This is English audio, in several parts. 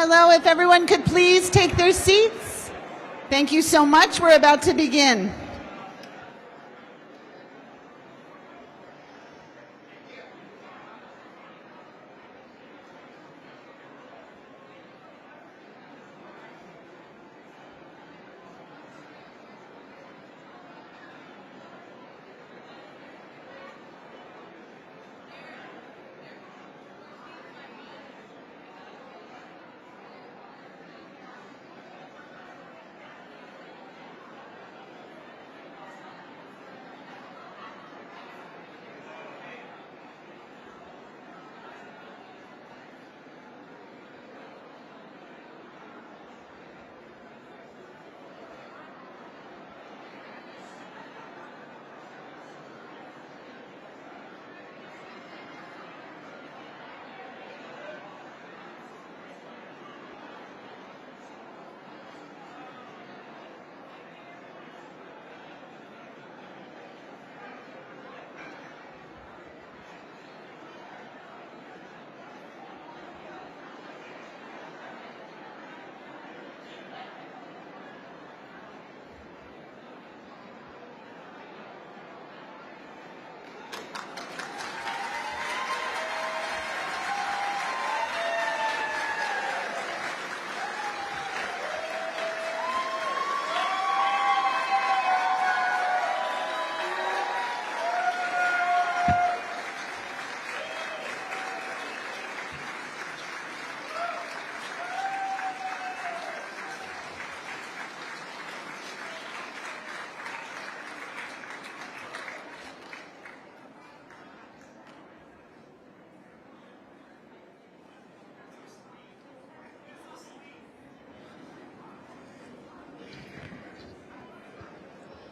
Hello, if everyone could please take their seats. Thank you so much. We're about to begin.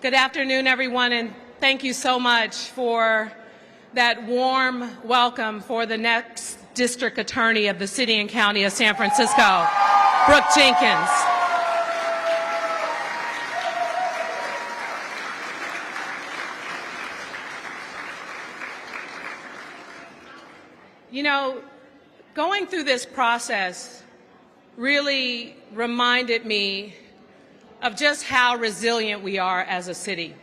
Good afternoon, everyone, and thank you so much for that warm welcome for the next District Attorney of the City and County of San Francisco, Brooke Jenkins. You know, going through this process really reminded me of just how resilient we are as a city.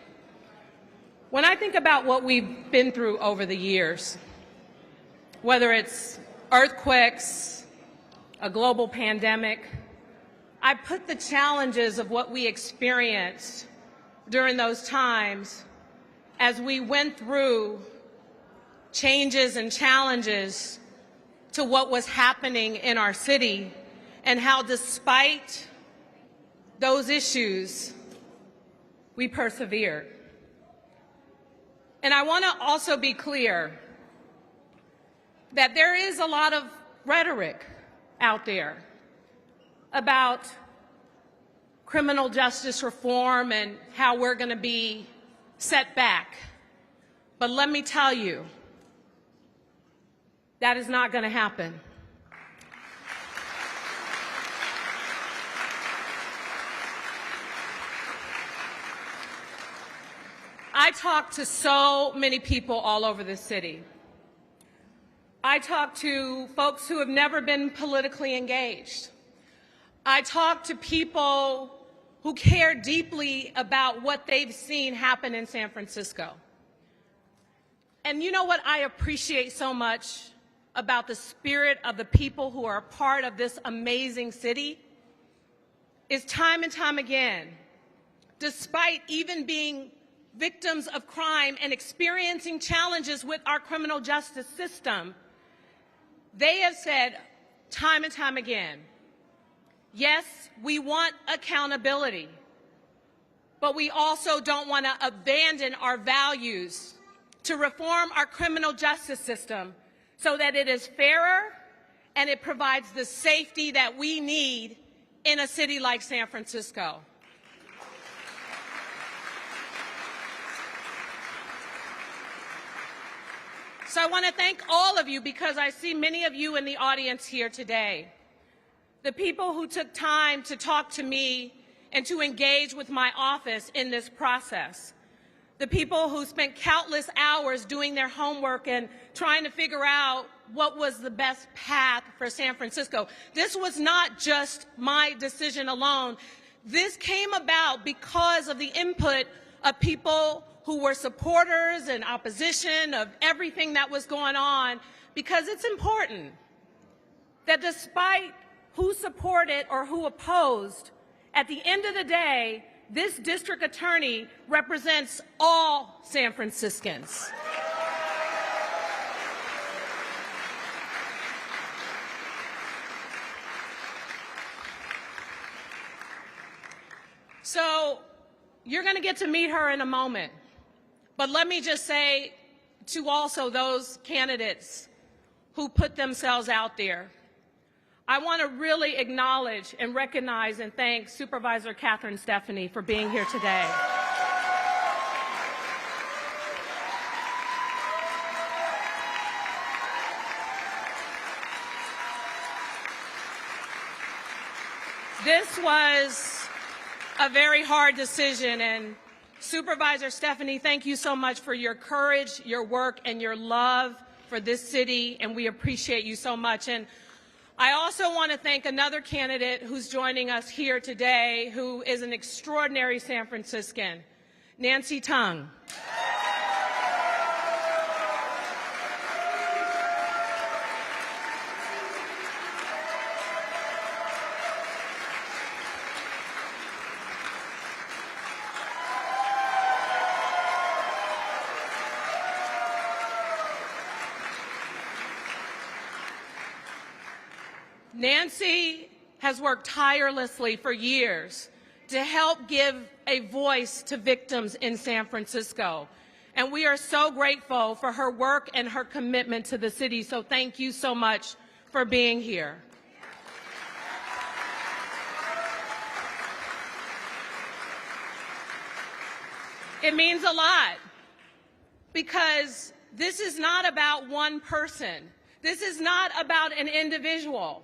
When I think about what we've been through over the years, whether it's earthquakes, a global pandemic, I put the challenges of what we experienced during those times as we went through changes and challenges to what was happening in our city, and how despite those issues, we persevered. And I want to also be clear that there is a lot of rhetoric out there about criminal justice reform and how we're going to be set back. But let me tell you, that is not going to happen. I talk to so many people all over the city. I talk to folks who have never been politically engaged. I talk to people who care deeply about what they've seen happen in San Francisco. And you know what I appreciate so much about the spirit of the people who are a part of this amazing city is time and time again, despite even being victims of crime and experiencing challenges with our criminal justice system, they have said time and time again, yes, we want accountability, but we also don't want to abandon our values to reform our criminal justice system so that it is fairer and it provides the safety that we need in a city like San Francisco. So I want to thank all of you, because I see many of you in the audience here today. The people who took time to talk to me and to engage with my office in this process. the people who spent countless hours doing their homework and trying to figure out what was the best path for San Francisco. This was not just my decision alone. This came about because of the input of people who were supporters and opposition of everything that was going on, because it's important that despite who supported or who opposed, at the end of the day, this district attorney represents all San Franciscans. So you're going to get to meet her in a moment. But let me just say to also those candidates who put themselves out there, I want to really acknowledge and recognize and thank Supervisor Catherine Stephanie for being here today. This was a very hard decision, and Supervisor Stephanie, thank you so much for your courage, your work, and your love for this city, and we appreciate you so much. And I also want to thank another candidate who's joining us here today, who is an extraordinary San Franciscan, Nancy Tung. Nancy has worked tirelessly for years to help give a voice to victims in San Francisco. And we are so grateful for her work and her commitment to the city. So thank you so much for being here. It means a lot because this is not about one person. This is not about an individual.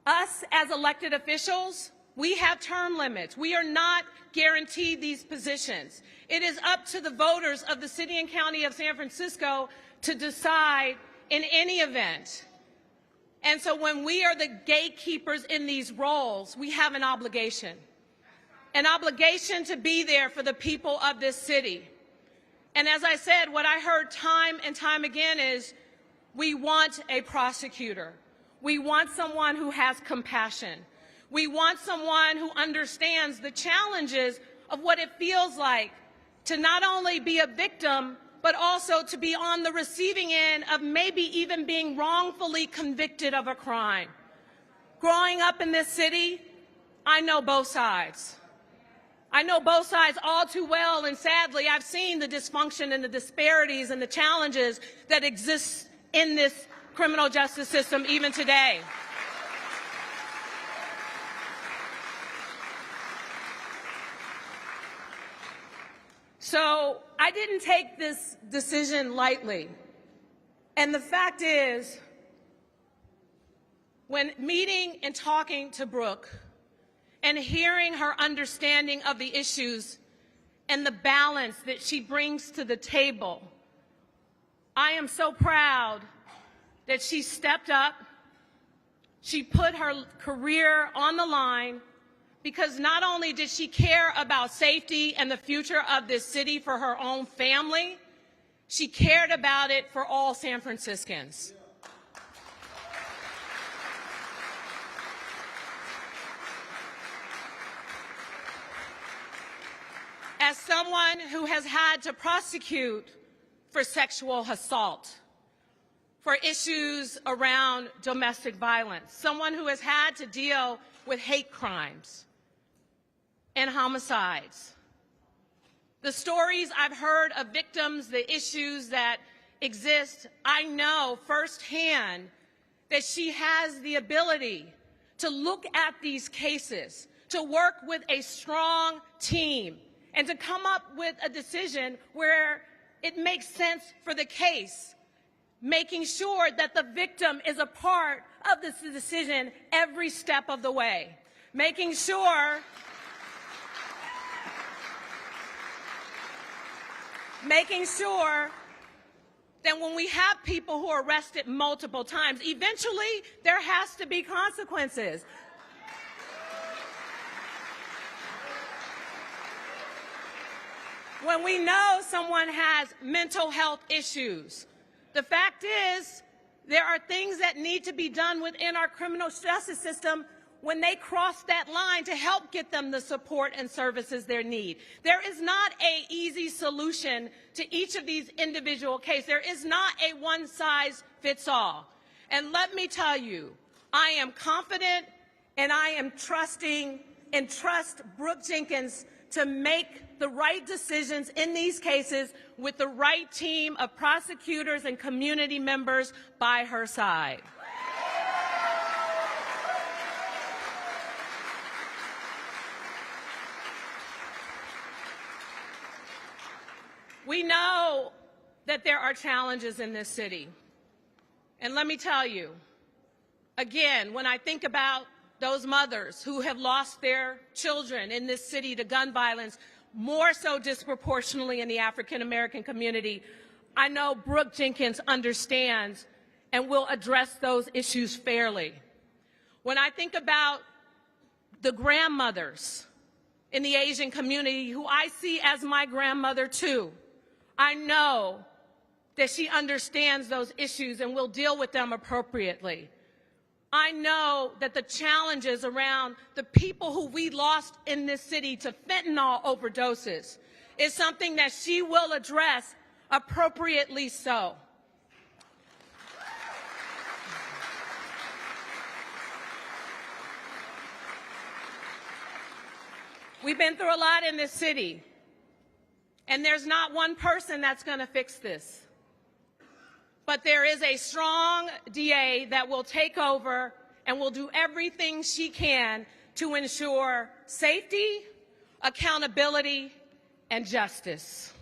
Us as elected officials, we have term limits. We are not guaranteed these positions. It is up to the voters of the city and county of San Francisco to decide in any event. And so when we are the gatekeepers in these roles, we have an obligation to be there for the people of this city. And as I said, what I heard time and time again is, we want a prosecutor. We want someone who has compassion. We want someone who understands the challenges of what it feels like to not only be a victim, but also to be on the receiving end of maybe even being wrongfully convicted of a crime. Growing up in this city, I know both sides. I know both sides all too well, and sadly, I've seen the dysfunction and the disparities and the challenges that exist in this criminal justice system even today. So I didn't take this decision lightly. And the fact is, when meeting and talking to Brooke and hearing her understanding of the issues and the balance that she brings to the table, I am so proud that she stepped up, she put her career on the line, because not only did she care about safety and the future of this city for her own family, she cared about it for all San Franciscans. As someone who has had to prosecute for sexual assault, for issues around domestic violence, someone who has had to deal with hate crimes and homicides. The stories I've heard of victims, the issues that exist, I know firsthand that she has the ability to look at these cases, to work with a strong team, and to come up with a decision where it makes sense for the case, making sure that the victim is a part of this decision every step of the way, making sure making sure that when we have people who are arrested multiple times, eventually there has to be consequences. When we know someone has mental health issues, the fact is there are things that need to be done within our criminal justice system when they cross that line to help get them the support and services they need. There is not an easy solution to each of these individual cases. There is not a one-size-fits-all. And let me tell you, I am confident and I am trusting and trust Brooke Jenkins to make the right decisions in these cases with the right team of prosecutors and community members by her side. We know that there are challenges in this city. And let me tell you, again, when I think about those mothers who have lost their children in this city to gun violence, more so disproportionately in the African American community, I know Brooke Jenkins understands and will address those issues fairly. When I think about the grandmothers in the Asian community, who I see as my grandmother too, I know that she understands those issues and will deal with them appropriately. I know that the challenges around the people who we lost in this city to fentanyl overdoses is something that she will address appropriately so. We've been through a lot in this city, and there's not one person that's going to fix this. But there is a strong DA that will take over and will do everything she can to ensure safety, accountability, and justice.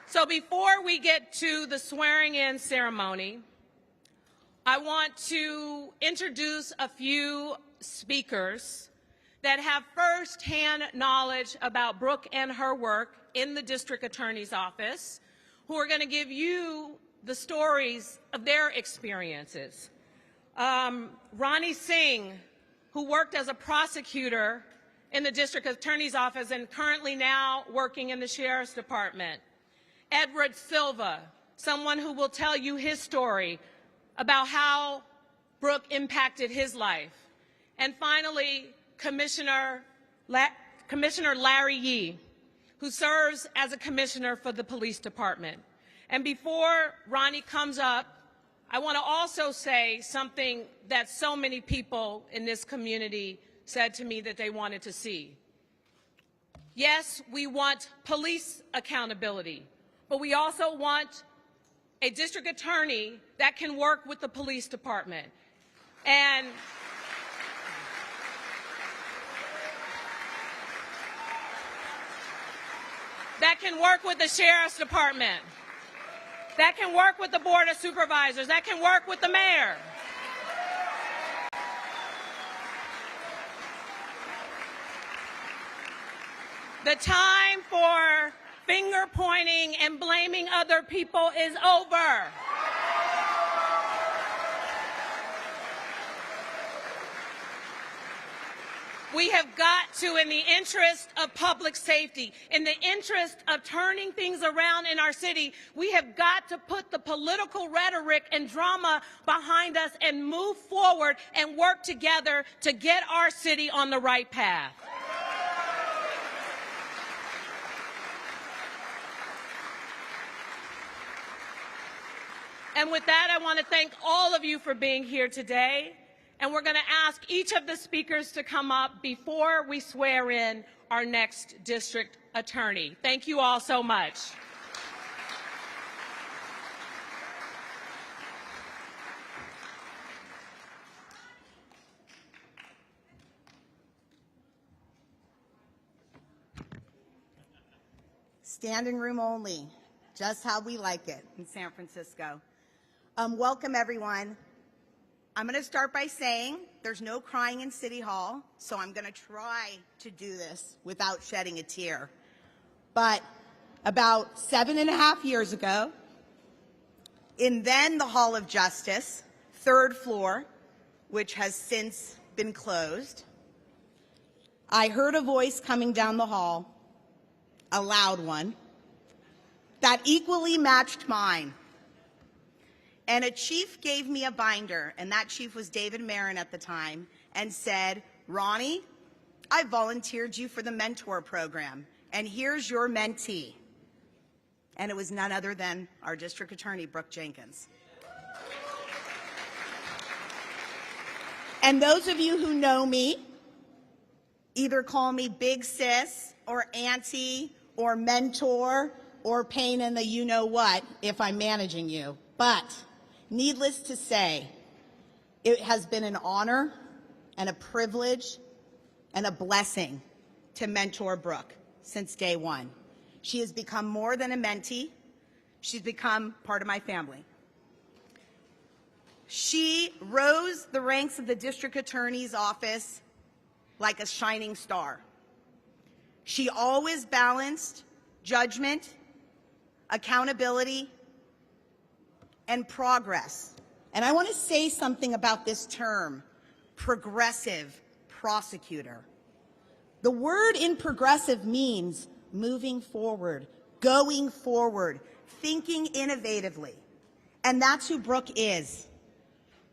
So before we get to the swearing-in ceremony, I want to introduce a few speakers that have firsthand knowledge about Brooke and her work in the district attorney's office, who are going to give you the stories of their experiences. Ronnie Singh, who worked as a prosecutor in the district attorney's office and currently now working in the sheriff's department. Edward Silva, someone who will tell you his story about how Brooke impacted his life. And finally, Commissioner Larry Yee, who serves as a commissioner for the police department. And before Ronnie comes up, I want to also say something that so many people in this community said to me that they wanted to see. Yes, we want police accountability, but we also want a district attorney that can work with the police department. And that can work with the sheriff's department, that can work with the board of supervisors, that can work with the mayor. The time for finger pointing and blaming other people is over. We have got to, in the interest of public safety, in the interest of turning things around in our city, we have got to put the political rhetoric and drama behind us and move forward and work together to get our city on the right path. And with that, I want to thank all of you for being here today. And we're going to ask each of the speakers to come up before we swear in our next district attorney. Thank you all so much. Standing room only, just how we like it in San Francisco. Welcome, everyone. I'm going to start by saying there's no crying in City Hall, so I'm going to try to do this without shedding a tear. But about 7.5 years ago, in then the Hall of Justice, 3rd floor, which has since been closed, I heard a voice coming down the hall, a loud one, that equally matched mine. And a chief gave me a binder, and that chief was David Marin at the time, and said, "Ronnie, I volunteered you for the mentor program, and here's your mentee." And it was none other than our district attorney, Brooke Jenkins. And those of you who know me either call me Big Sis or Auntie or Mentor or pain in the you-know-what if I'm managing you. But needless to say, it has been an honor and a privilege and a blessing to mentor Brooke since day one. She has become more than a mentee. She's become part of my family. She rose the ranks of the district attorney's office like a shining star. She always balanced judgment, accountability, and progress. And I want to say something about this term, progressive prosecutor. The word in progressive means moving forward, going forward, thinking innovatively. And that's who Brooke is.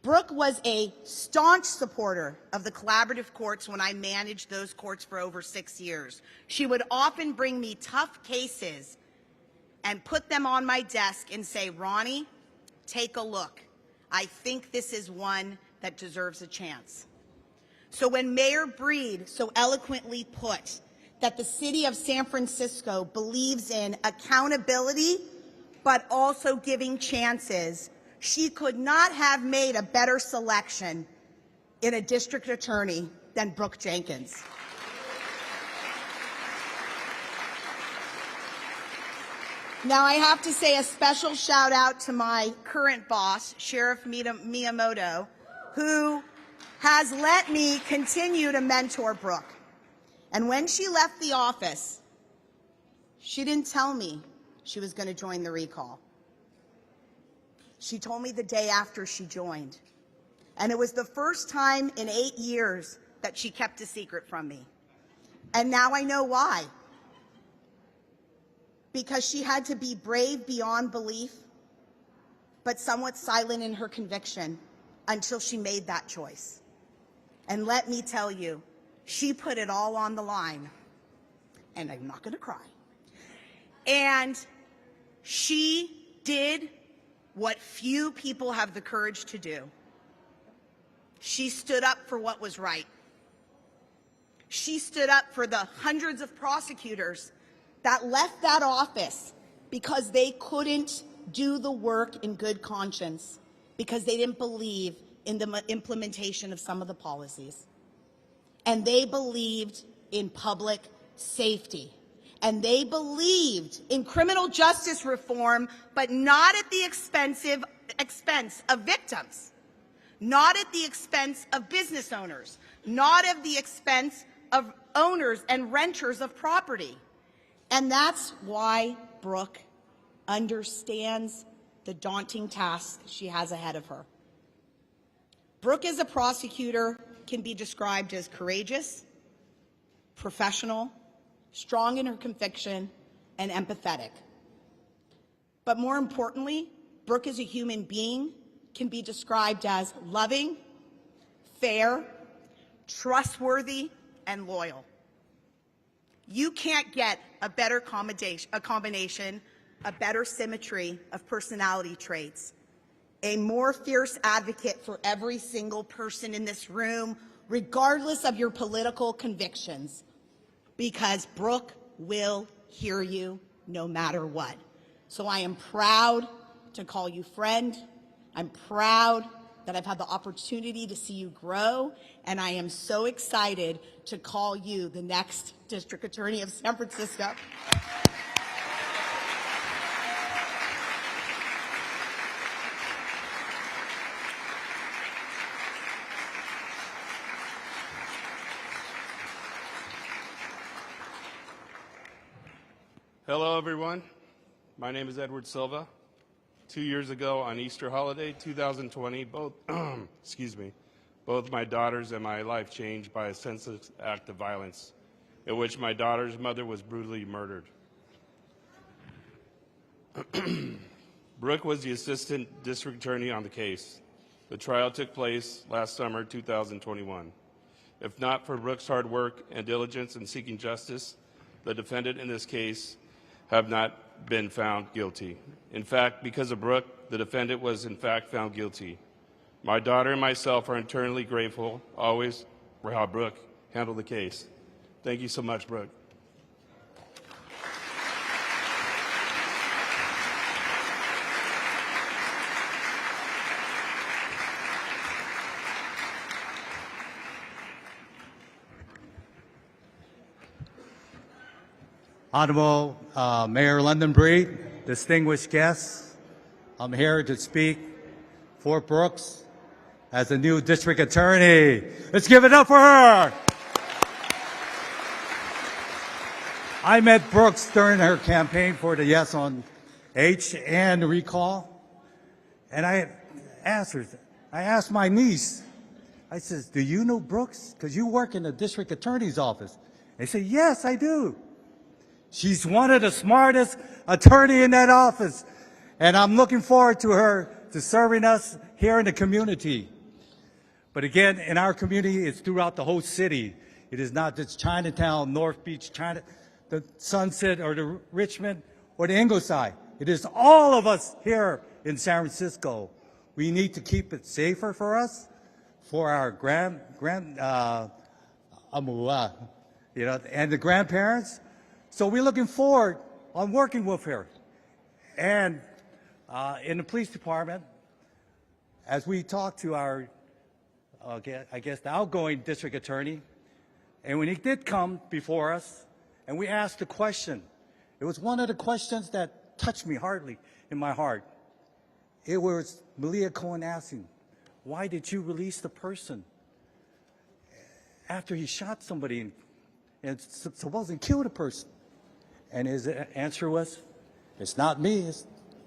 Brooke was a staunch supporter of the collaborative courts when I managed those courts for over 6 years. She would often bring me tough cases and put them on my desk and say, "Ronnie, take a look. I think this is one that deserves a chance." So when Mayor Breed so eloquently put that the city of San Francisco believes in accountability, but also giving chances, she could not have made a better selection in a district attorney than Brooke Jenkins. Now, I have to say a special shout out to my current boss, Sheriff Miyamoto, who has let me continue to mentor Brooke. And when she left the office, she didn't tell me she was going to join the recall. She told me the day after she joined. And it was the first time in 8 years that she kept a secret from me. And now I know why. Because she had to be brave beyond belief, but somewhat silent in her conviction until she made that choice. And let me tell you, she put it all on the line. And I'm not going to cry. And she did what few people have the courage to do. She stood up for what was right. She stood up for the hundreds of prosecutors that left that office because they couldn't do the work in good conscience, because they didn't believe in the implementation of some of the policies. And they believed in public safety. And they believed in criminal justice reform, but not at the expense of victims, not at the expense of business owners, not at the expense of owners and renters of property. And that's why Brooke understands the daunting task she has ahead of her. Brooke as a prosecutor can be described as courageous, professional, strong in her conviction, and empathetic. But more importantly, Brooke as a human being can be described as loving, fair, trustworthy, and loyal. You can't get a better combination, a better symmetry of personality traits, a more fierce advocate for every single person in this room, regardless of your political convictions, because Brooke will hear you no matter what. So I am proud to call you friend. I'm proud that I've had the opportunity to see you grow, and I am so excited to call you the next District Attorney of San Francisco. Hello, everyone. My name is Edward Silva. 2 years ago on Easter holiday 2020, both my daughters and my life changed by a senseless act of violence in which my daughter's mother was brutally murdered. Brooke was the assistant district attorney on the case. The trial took place last summer, 2021. If not for Brooke's hard work and diligence in seeking justice, the defendant in this case have not been found guilty. In fact, because of Brooke, the defendant was in fact found guilty. My daughter and myself are eternally grateful always for how Brooke handled the case. Thank you so much, Brooke. Honorable Mayor London Breed, distinguished guests, I'm here to speak for Brooks as the new district attorney. Let's give it up for her. I met Brooks during her campaign for the Yes on H and recall, and I asked my niece, I says, do you know Brooks? Because you work in the district attorney's office. They said, yes, I do. She's one of the smartest attorney in that office, and I'm looking forward to her to serving us here in the community. But again, in our community, it's throughout the whole city. It is not just Chinatown, North Beach, the Sunset, or the Richmond, or the Ingleside. It is all of us here in San Francisco. We need to keep it safer for us, for our and the grandparents. So we're looking forward on working with her. And in the police department, as we talked to our, I guess, the outgoing district attorney, and when he did come before us, and we asked the question, it was one of the questions that touched me hardly in my heart. It was Malia Cohen asking, why did you release the person after he shot somebody and supposedly killed a person? And his answer was, it's not me,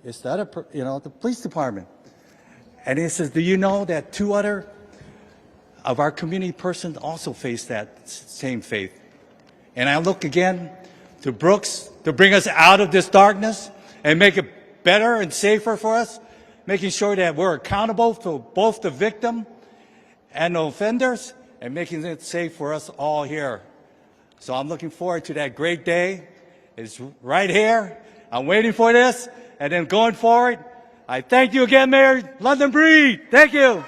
it's the other, the police department. And he says, do you know that 2 other of our community persons also face that same fate? And I look again to Brooks to bring us out of this darkness and make it better and safer for us, making sure that we're accountable to both the victim and the offenders, and making it safe for us all here. So I'm looking forward to that great day. It's right here. I'm waiting for this. And then going forward, I thank you again, Mayor London Breed. Thank you.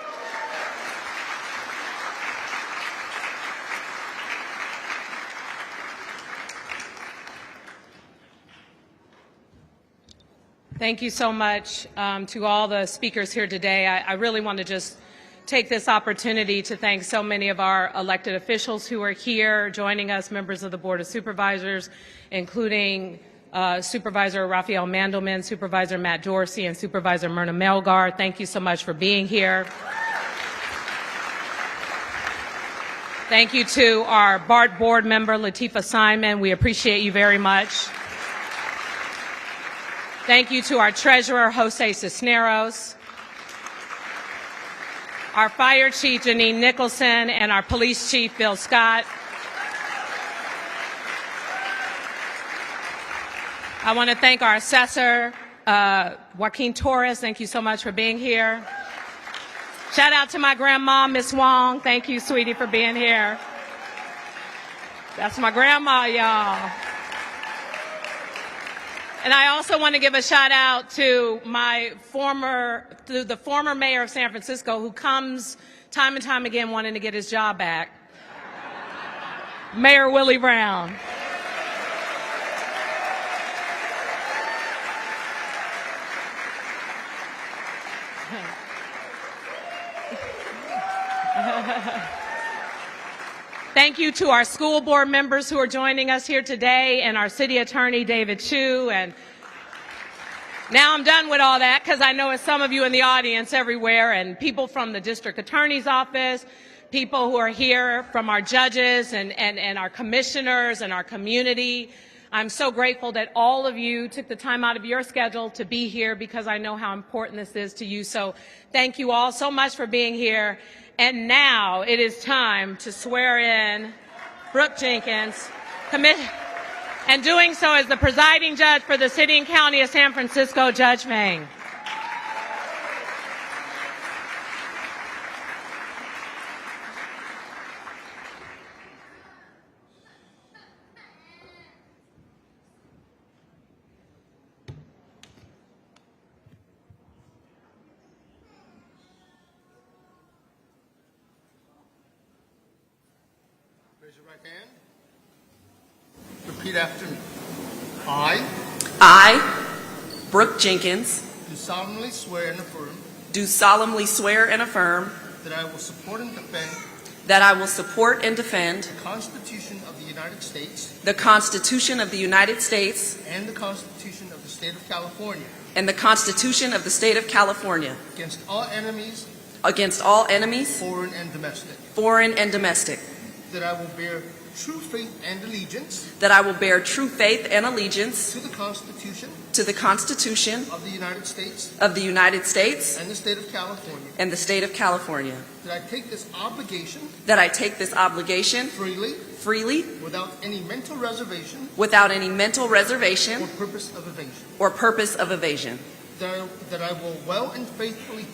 Thank you so much to all the speakers here today. I really want to just take this opportunity to thank so many of our elected officials who are here joining us, members of the Board of Supervisors, including Supervisor Raphael Mandelman, Supervisor Matt Dorsey, and Supervisor Myrna Melgar. Thank you so much for being here. Thank you to our BART board member, Latifah Simon. We appreciate you very much. Thank you to our treasurer, Jose Cisneros, our fire chief, Janine Nicholson, and our police chief, Bill Scott. I want to thank our assessor, Joaquin Torres. Thank you so much for being here. Shout out to my grandma, Miss Wong. Thank you, sweetie, for being here. That's my grandma, y'all. And I also want to give a shout out to the former mayor of San Francisco, who comes time and time again wanting to get his job back, Mayor Willie Brown. Thank you to our school board members who are joining us here today, and our city attorney, David Chu. And now I'm done with all that, because I know it's some of you in the audience everywhere, and people from the district attorney's office, people who are here from our judges and our commissioners and our community. I'm so grateful that all of you took the time out of your schedule to be here because I know how important this is to you. So thank you all so much for being here. And now it is time to swear in Brooke Jenkins, and doing so as the presiding judge for the City and County of San Francisco, Judge Meng. Raise your right hand. Repeat after me. I, Brooke Jenkins, Do solemnly swear and affirm do solemnly swear and affirm that I will support and defend that I will support and defend the Constitution of the United States the Constitution of the United States and the Constitution of the State of California and the Constitution of the State of California against all enemies, foreign foreign and domestic, that I will bear true faith and allegiance to the Constitution of the United States of the United States and the State of California, and the State of California, that I take this obligation freely without any mental reservation reservation or purpose of evasion, that I will well and faithfully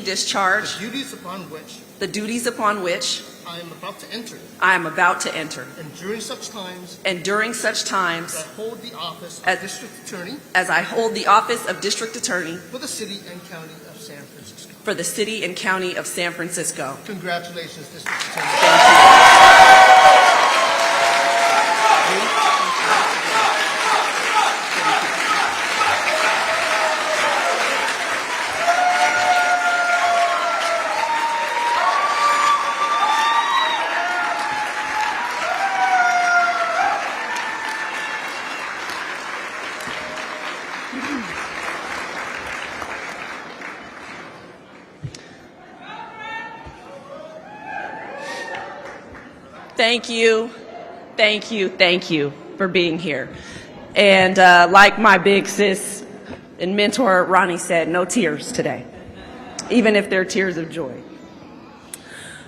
discharge the duties upon which I am about to enter, and during such times as I hold the office of District Attorney for the City and County of San Francisco. Congratulations, District Attorney. Thank you for being here. And like my big sis and mentor Ronnie said, no tears today, even if they're tears of joy.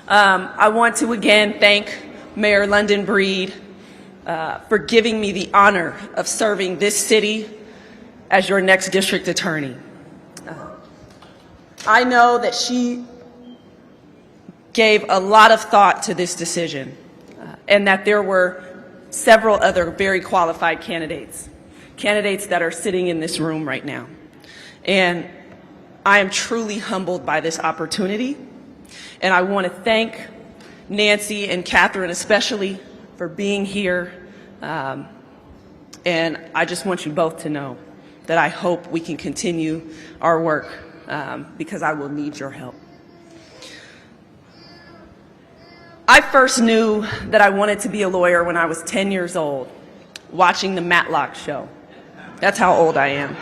I want to again thank Mayor London Breed for giving me the honor of serving this city as your next district attorney. I know that she gave a lot of thought to this decision, and that there were several other very qualified candidates that are sitting in this room right now. And I am truly humbled by this opportunity, and I want to thank Nancy and Catherine especially for being here. And I just want you both to know that I hope we can continue our work because I will need your help. I first knew that I wanted to be a lawyer when I was 10 years old, watching the Matlock show. That's how old I am.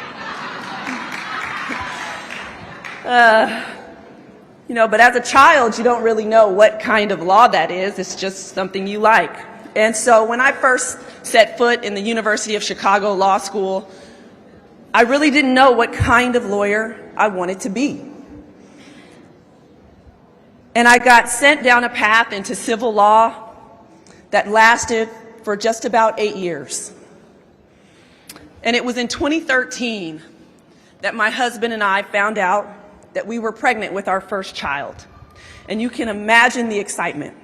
But as a child, you don't really know what kind of law that is. It's just something you like. And so when I first set foot in the University of Chicago Law School, I really didn't know what kind of lawyer I wanted to be. And I got sent down a path into civil law that lasted for just about 8 years. And it was in 2013 that my husband and I found out that we were pregnant with our first child. And you can imagine the excitement.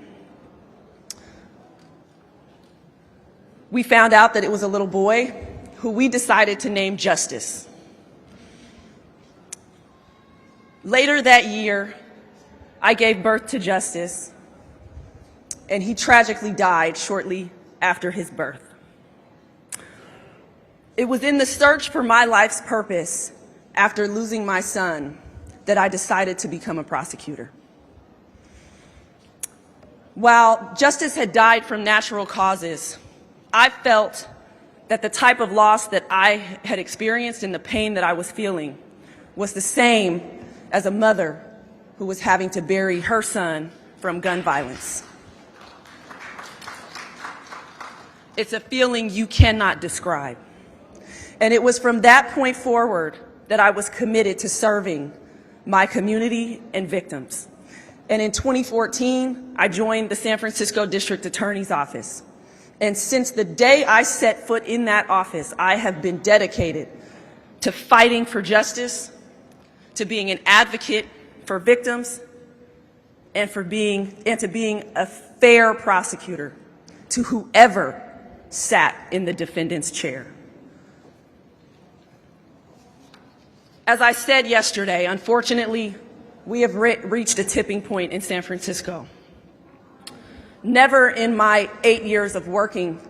We found out that it was a little boy who we decided to name Justice. Later that year, I gave birth to Justice, and he tragically died shortly after his birth. It was in the search for my life's purpose after losing my son that I decided to become a prosecutor. While Justice had died from natural causes, I felt that the type of loss that I had experienced and the pain that I was feeling was the same as a mother who was having to bury her son from gun violence. It's a feeling you cannot describe. And it was from that point forward that I was committed to serving my community and victims. And in 2014, I joined the San Francisco District Attorney's Office. And since the day I set foot in that office, I have been dedicated to fighting for justice, to being an advocate for victims, and to being a fair prosecutor to whoever sat in the defendant's chair. As I said yesterday, unfortunately, we have reached a tipping point in San Francisco. Never in my 8 years of working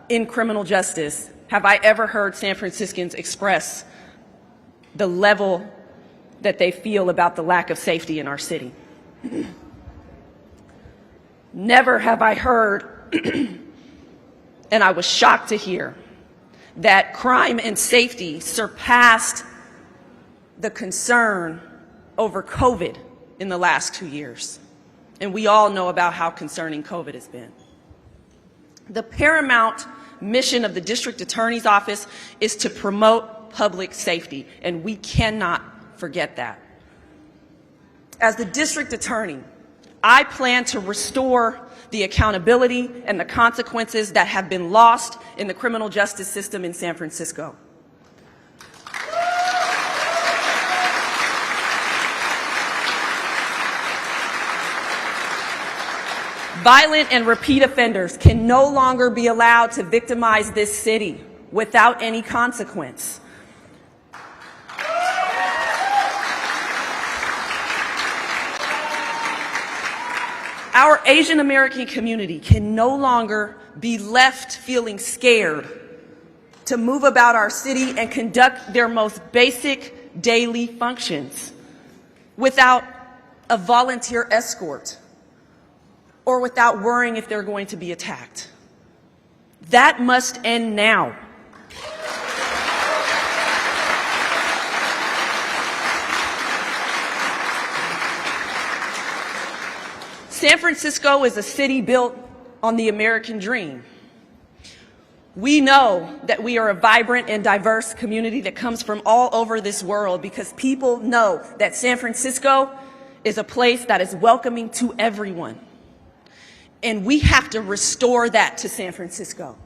in criminal justice have I ever heard San Franciscans express the level that they feel about the lack of safety in our city. Never have I heard, and I was shocked to hear, that crime and safety surpassed the concern over COVID in the last 2 years. And we all know about how concerning COVID has been. The paramount mission of the District Attorney's Office is to promote public safety, and we cannot forget that. As the District Attorney, I plan to restore the accountability and the consequences that have been lost in the criminal justice system in San Francisco. Violent and repeat offenders can no longer be allowed to victimize this city without any consequence. Our Asian American community can no longer be left feeling scared to move about our city and conduct their most basic daily functions without a volunteer escort or without worrying if they're going to be attacked. That must end now. San Francisco is a city built on the American dream. We know that we are a vibrant and diverse community that comes from all over this world because people know that San Francisco is a place that is welcoming to everyone. And we have to restore that to San Francisco.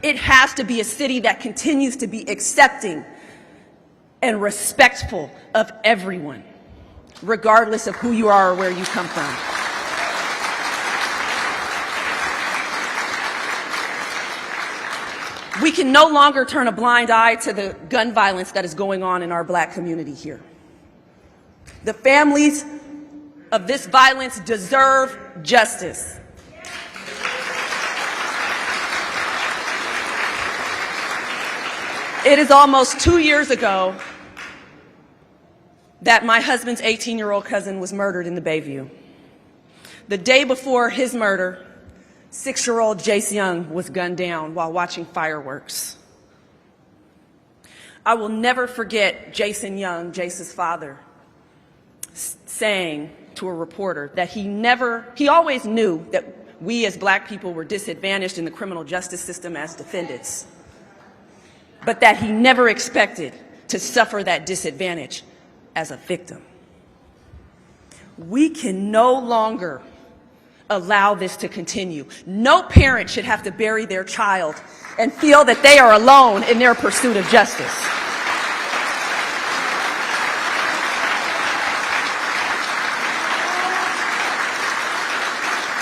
It has to be a city that continues to be accepting and respectful of everyone, regardless of who you are or where you come from. We can no longer turn a blind eye to the gun violence that is going on in our black community here. The families of this violence deserve justice. It is almost 2 years ago that my husband's 18-year-old cousin was murdered in the Bayview. The day before his murder, 6-year-old Jace Young was gunned down while watching fireworks. I will never forget Jason Young, Jace's father, saying to a reporter that he always knew that we as black people were disadvantaged in the criminal justice system as defendants, but that he never expected to suffer that disadvantage as a victim. We can no longer allow this to continue. No parent should have to bury their child and feel that they are alone in their pursuit of justice.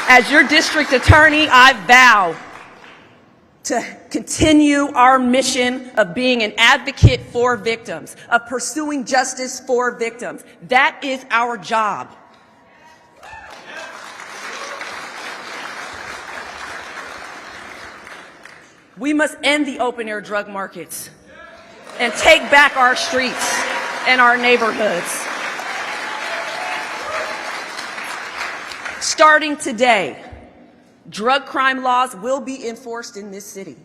As your district attorney, I vow to continue our mission of being an advocate for victims, of pursuing justice for victims. That is our job. We must end the open-air drug markets and take back our streets and our neighborhoods. Starting today, drug crime laws will be enforced in this city.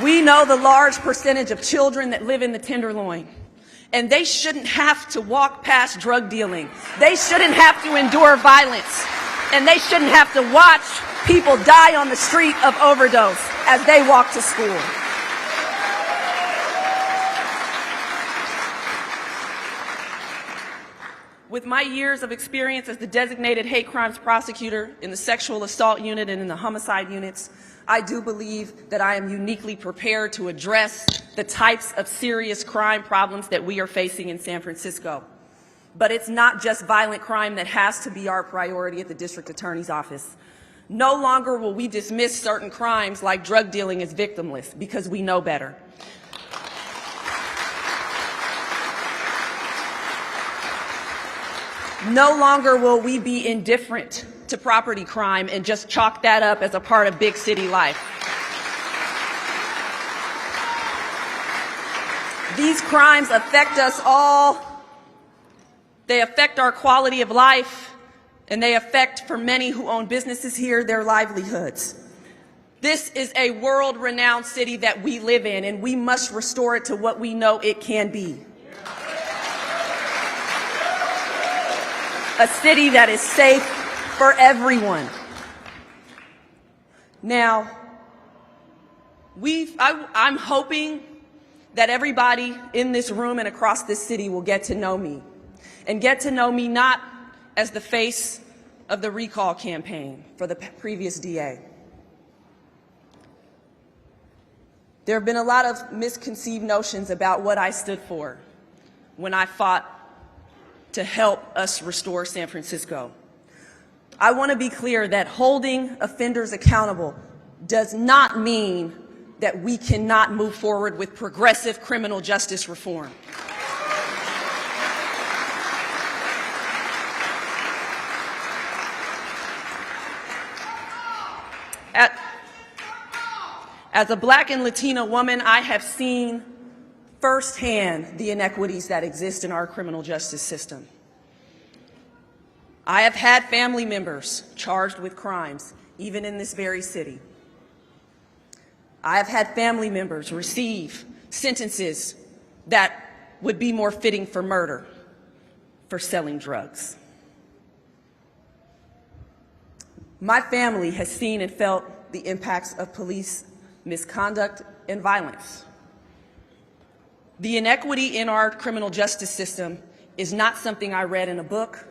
We know the large percentage of children that live in the Tenderloin, And they shouldn't have to walk past drug dealing. They shouldn't have to endure violence. And they shouldn't have to watch people die on the street of overdose as they walk to school. With my years of experience as the designated hate crimes prosecutor in the sexual assault unit and in the homicide units, I do believe that I am uniquely prepared to address the types of serious crime problems that we are facing in San Francisco. But it's not just violent crime that has to be our priority at the district attorney's office. No longer will we dismiss certain crimes like drug dealing as victimless, because we know better. No longer will we be indifferent to property crime and just chalk that up as a part of big city life. These crimes affect us all. They affect our quality of life, and they affect, for many who own businesses here, their livelihoods. This is a world-renowned city that we live in, and we must restore it to what we know it can be. A city that is safe for everyone. Now, I'm hoping that everybody in this room and across this city will get to know me, and get to know me not as the face of the recall campaign for the previous DA. There have been a lot of misconceived notions about what I stood for when I fought to help us restore San Francisco. I want to be clear that holding offenders accountable does not mean that we cannot move forward with progressive criminal justice reform. As a Black and Latina woman, I have seen firsthand the inequities that exist in our criminal justice system. I have had family members charged with crimes, even in this very city. I have had family members receive sentences that would be more fitting for murder for selling drugs. My family has seen and felt the impacts of police misconduct and violence. The inequity in our criminal justice system is not something I read in a book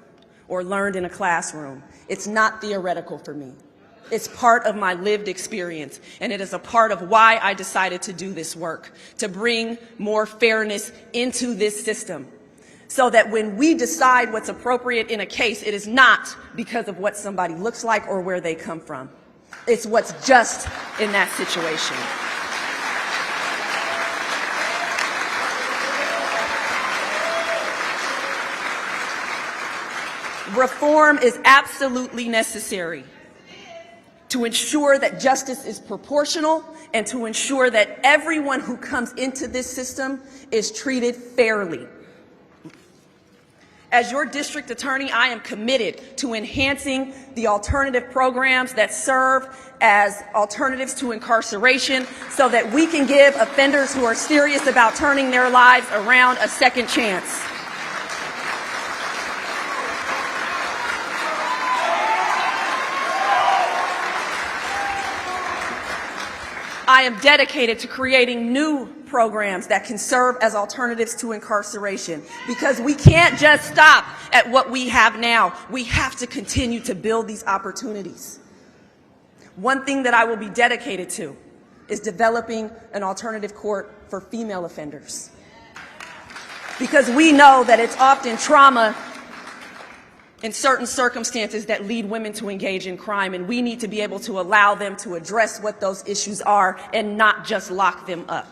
or learned in a classroom. It's not theoretical for me. It's part of my lived experience, and it is a part of why I decided to do this work, to bring more fairness into this system, so that when we decide what's appropriate in a case, it is not because of what somebody looks like or where they come from. It's what's just in that situation. Reform is absolutely necessary to ensure that justice is proportional and to ensure that everyone who comes into this system is treated fairly. As your district attorney, I am committed to enhancing the alternative programs that serve as alternatives to incarceration so that we can give offenders who are serious about turning their lives around a second chance. I am dedicated to creating new programs that can serve as alternatives to incarceration, because we can't just stop at what we have now. We have to continue to build these opportunities. One thing that I will be dedicated to is developing an alternative court for female offenders, because we know that it's often trauma in certain circumstances that lead women to engage in crime, and we need to be able to allow them to address what those issues are and not just lock them up.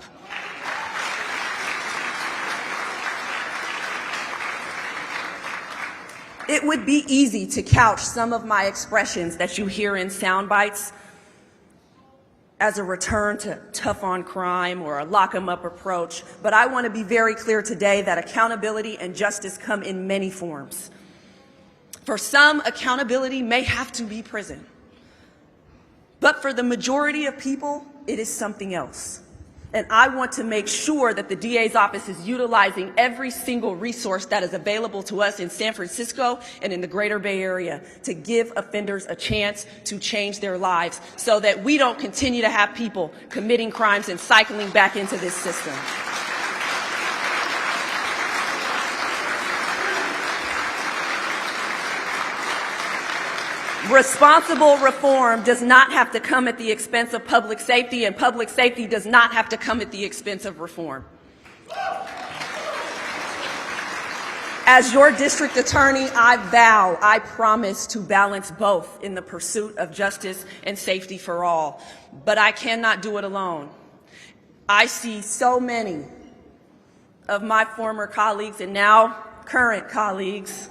It would be easy to couch some of my expressions that you hear in sound bites as a return to tough on crime or a lock 'em up approach, but I want to be very clear today that accountability and justice come in many forms. For some, accountability may have to be prison. But for the majority of people, it is something else. And I want to make sure that the DA's office is utilizing every single resource that is available to us in San Francisco and in the greater Bay Area to give offenders a chance to change their lives so that we don't continue to have people committing crimes and cycling back into this system. Responsible reform does not have to come at the expense of public safety, and public safety does not have to come at the expense of reform. As your district attorney, I promise to balance both in the pursuit of justice and safety for all. But I cannot do it alone. I see so many of my former colleagues and now current colleagues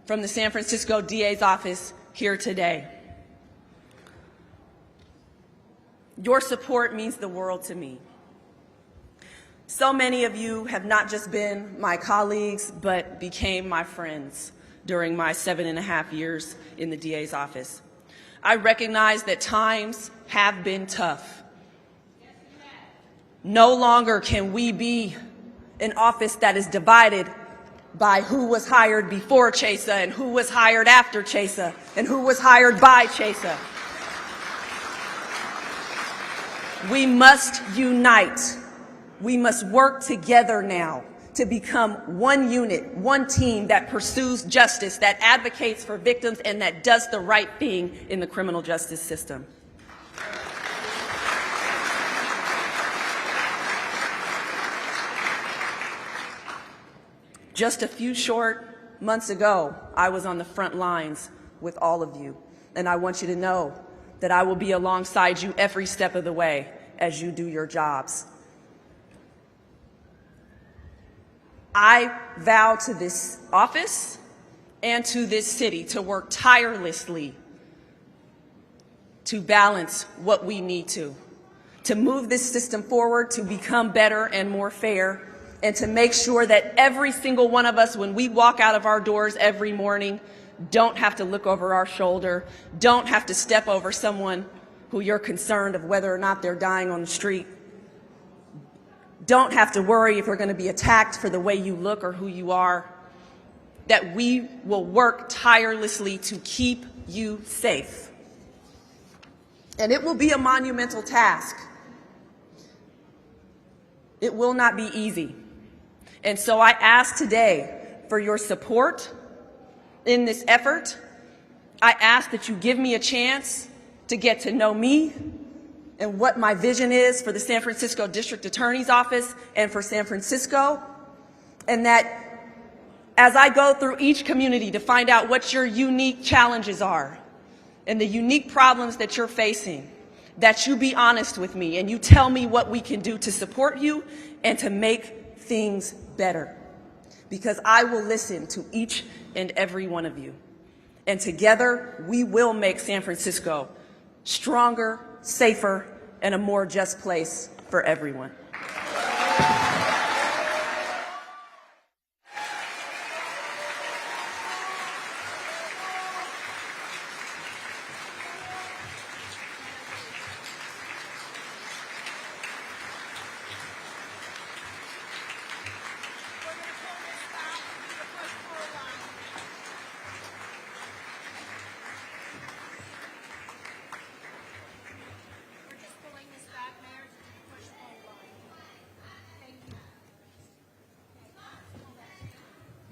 from the San Francisco DA's office here today. Your support means the world to me. So many of you have not just been my colleagues, but became my friends during my 7.5 years in the DA's office. I recognize that times have been tough. No longer can we be an office that is divided by who was hired before Chesa and who was hired after Chesa and who was hired by Chesa. We must unite. We must work together now to become one unit, one team that pursues justice, that advocates for victims, and that does the right thing in the criminal justice system. Just a few short months ago, I was on the front lines with all of you, and I want you to know that I will be alongside you every step of the way as you do your jobs. I vow to this office and to this city to work tirelessly to balance what we need to move this system forward, to become better and more fair, and to make sure that every single one of us, when we walk out of our doors every morning, don't have to look over our shoulder, don't have to step over someone who you're concerned of whether or not they're dying on the street, don't have to worry if you're going to be attacked for the way you look or who you are, that we will work tirelessly to keep you safe. And it will be a monumental task. It will not be easy. And so I ask today for your support in this effort. I ask that you give me a chance to get to know me and what my vision is for the San Francisco District Attorney's Office and for San Francisco, and that as I go through each community to find out what your unique challenges are and the unique problems that you're facing, that you be honest with me and you tell me what we can do to support you and to make things better, because I will listen to each and every one of you. And together, we will make San Francisco stronger, safer, and a more just place for everyone.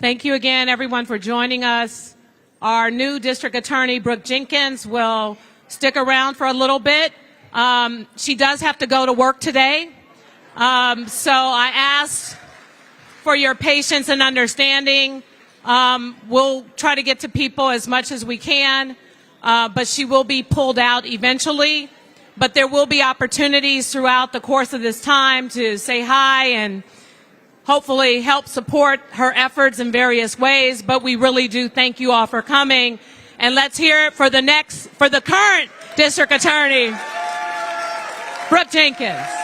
Thank you again, everyone, for joining us. Our new district attorney, Brooke Jenkins, will stick around for a little bit. She does have to go to work today. So I ask for your patience and understanding. We'll try to get to people as much as we can, but she will be pulled out eventually. But there will be opportunities throughout the course of this time to say hi and hopefully help support her efforts in various ways. But we really do thank you all for coming. And let's hear it for the current district attorney, Brooke Jenkins.